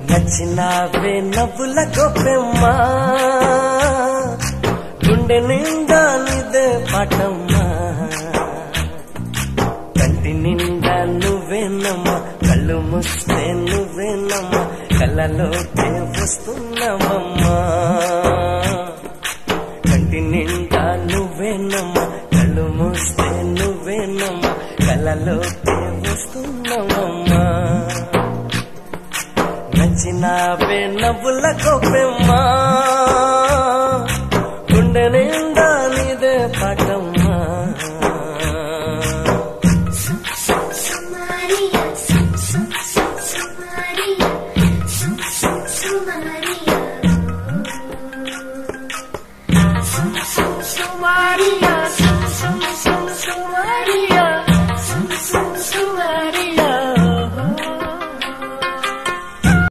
నచ్చినావే నవ్వుల గొప్పెమ్మా గుండె నిండా నీదే పాటమ్మా కంటి నిండా నువ్వేనమ్మా కళ్ళు మూస్తే నువ్వేనమ్మా కళ్ళలోకే వస్తున్నావమ్మా కంటి నిండా నువ్వేనమ్మా కళ్ళు మూస్తే నువ్వేనమ్మా కళ్ళలోకే వస్తున్నావమ్మా నచ్చినావే నవ్వుల గొప్పెమ్మా గుండె